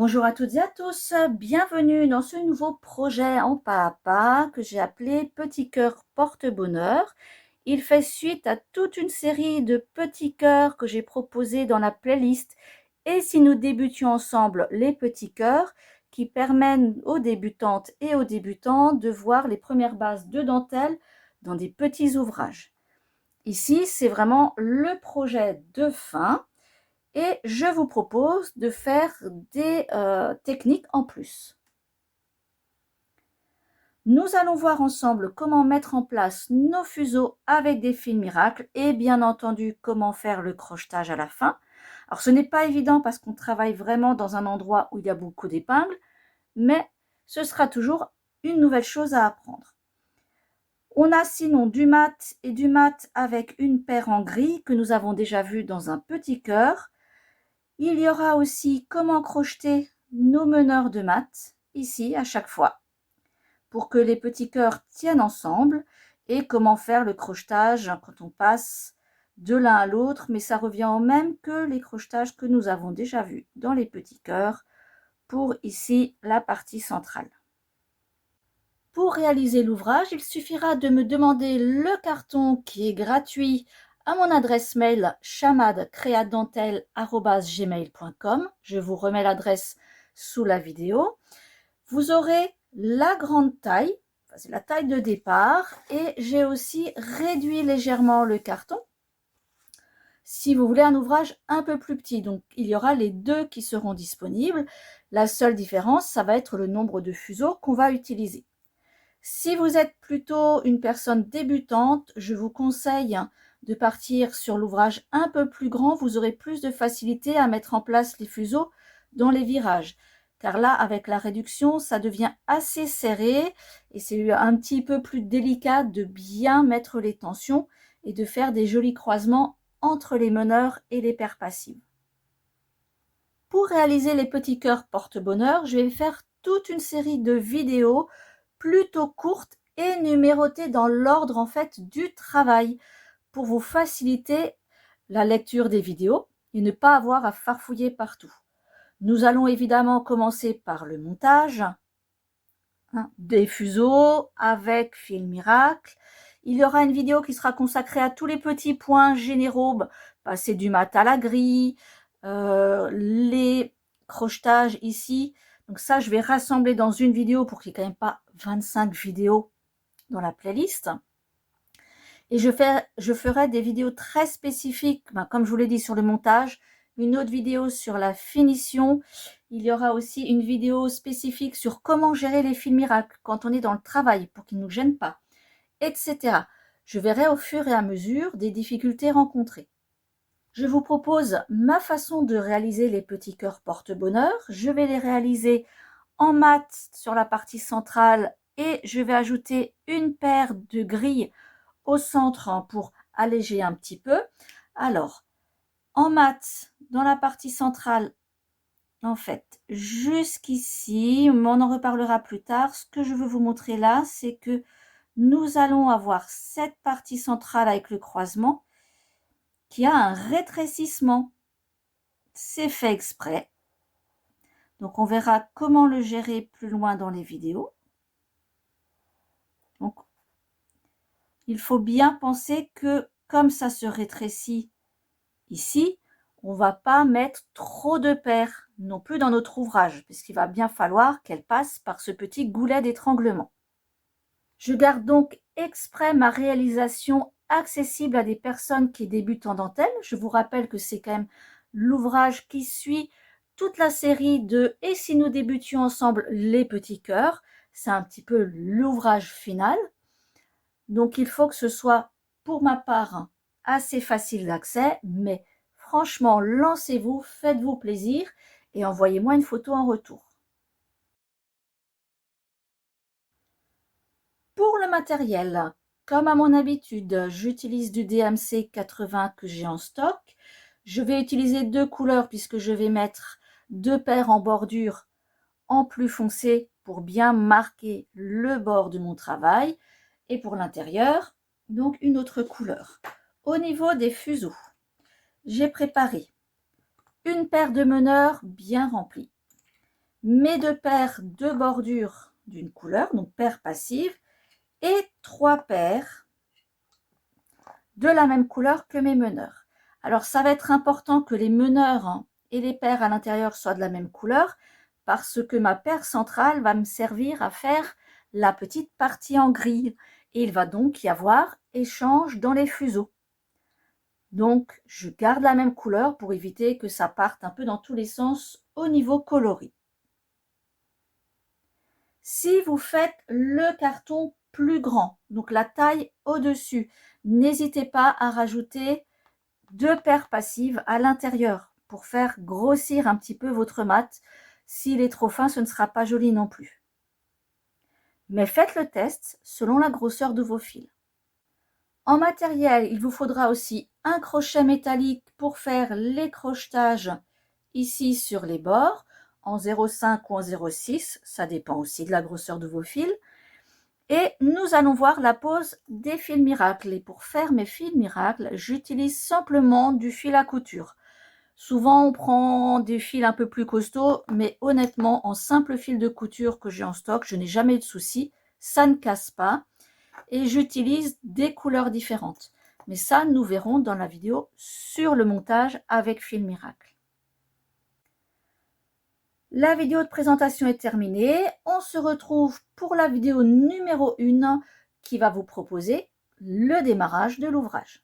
Bonjour à toutes et à tous, bienvenue dans ce nouveau projet en pas à pas que j'ai appelé Petit cœur porte-bonheur. Il fait suite à toute une série de petits cœurs que j'ai proposés dans la playlist Et si nous débutions ensemble les petits cœurs qui permettent aux débutantes et aux débutants de voir les premières bases de dentelle dans des petits ouvrages. Ici, c'est vraiment le projet de fin. Et je vous propose de faire des techniques en plus. Nous allons voir ensemble comment mettre en place nos fuseaux avec des fils miracles et bien entendu comment faire le crochetage à la fin. Alors ce n'est pas évident parce qu'on travaille vraiment dans un endroit où il y a beaucoup d'épingles, mais ce sera toujours une nouvelle chose à apprendre. On a sinon du mat et du mat avec une paire en gris que nous avons déjà vu dans un petit cœur. Il y aura aussi comment crocheter nos meneurs de maths, ici à chaque fois, pour que les petits cœurs tiennent ensemble, et comment faire le crochetage quand on passe de l'un à l'autre, mais ça revient au même que les crochetages que nous avons déjà vus dans les petits cœurs, pour ici la partie centrale. Pour réaliser l'ouvrage, il suffira de me demander le carton qui est gratuit à mon adresse mail chamadcreadentelle@gmail.com. Je vous remets l'adresse sous la vidéo. Vous aurez la grande taille, c'est la taille de départ, et j'ai aussi réduit légèrement le carton si vous voulez un ouvrage un peu plus petit. Donc il y aura les deux qui seront disponibles. La seule différence, ça va être le nombre de fuseaux qu'on va utiliser. Si vous êtes plutôt une personne débutante, je vous conseille de partir sur l'ouvrage un peu plus grand. Vous aurez plus de facilité à mettre en place les fuseaux dans les virages. Car là, avec la réduction, ça devient assez serré et c'est un petit peu plus délicat de bien mettre les tensions et de faire des jolis croisements entre les meneurs et les paires passives. Pour réaliser les petits cœurs porte-bonheur, je vais faire toute une série de vidéos plutôt courtes et numérotées dans l'ordre en fait du travail pour vous faciliter la lecture des vidéos et ne pas avoir à farfouiller partout. Nous allons évidemment commencer par le montage des fuseaux avec fil miracle. Il y aura une vidéo qui sera consacrée à tous les petits points généraux, passer du mat à la grille, les crochetages ici. Donc ça, je vais rassembler dans une vidéo pour qu'il n'y ait quand même pas 25 vidéos dans la playlist. Et je ferai des vidéos très spécifiques, comme je vous l'ai dit, sur le montage, une autre vidéo sur la finition. Il y aura aussi une vidéo spécifique sur comment gérer les fils miracles quand on est dans le travail pour qu'ils ne nous gênent pas, etc. Je verrai au fur et à mesure des difficultés rencontrées. Je vous propose ma façon de réaliser les petits cœurs porte-bonheur. Je vais les réaliser en mat sur la partie centrale et je vais ajouter une paire de grilles au centre pour alléger un petit peu. Alors, en mat, dans la partie centrale, en fait, jusqu'ici, on en reparlera plus tard. Ce que je veux vous montrer là, c'est que nous allons avoir cette partie centrale avec le croisement qui a un rétrécissement. C'est fait exprès. Donc, on verra comment le gérer plus loin dans les vidéos. Donc, il faut bien penser que comme ça se rétrécit ici, on ne va pas mettre trop de paires non plus dans notre ouvrage, puisqu'il va bien falloir qu'elle passe par ce petit goulet d'étranglement. Je garde donc exprès ma réalisation accessible à des personnes qui débutent en dentelle. Je vous rappelle que c'est quand même l'ouvrage qui suit toute la série de « Et si nous débutions ensemble les petits cœurs ?» C'est un petit peu l'ouvrage final. Donc il faut que ce soit, pour ma part, assez facile d'accès, mais franchement, lancez-vous, faites-vous plaisir et envoyez-moi une photo en retour. Pour le matériel, comme à mon habitude, j'utilise du DMC 80 que j'ai en stock. Je vais utiliser deux couleurs puisque je vais mettre deux paires en bordure en plus foncé pour bien marquer le bord de mon travail. Et pour l'intérieur, donc une autre couleur. Au niveau des fuseaux, j'ai préparé une paire de meneurs bien remplis. mes 2 paires de bordures d'une couleur, donc paires passives, et 3 paires de la même couleur que mes meneurs. Alors ça va être important que les meneurs et les paires à l'intérieur soient de la même couleur, parce que ma paire centrale va me servir à faire la petite partie en grille. Et il va donc y avoir échange dans les fuseaux. Donc je garde la même couleur pour éviter que ça parte un peu dans tous les sens au niveau coloris. Si vous faites le carton plus grand, donc la taille au-dessus, n'hésitez pas à rajouter 2 paires passives à l'intérieur pour faire grossir un petit peu votre mat. S'il est trop fin, ce ne sera pas joli non plus. Mais faites le test selon la grosseur de vos fils. En matériel, il vous faudra aussi un crochet métallique pour faire les crochetages ici sur les bords, en 0,5 ou en 0,6, ça dépend aussi de la grosseur de vos fils. Et nous allons voir la pose des fils miracles. Et pour faire mes fils miracles, j'utilise simplement du fil à couture. Souvent, on prend des fils un peu plus costauds, mais honnêtement, en simple fil de couture que j'ai en stock, je n'ai jamais eu de souci. Ça ne casse pas. Et j'utilise des couleurs différentes. Mais ça, nous verrons dans la vidéo sur le montage avec fil miracle. La vidéo de présentation est terminée. On se retrouve pour la vidéo numéro 1 qui va vous proposer le démarrage de l'ouvrage.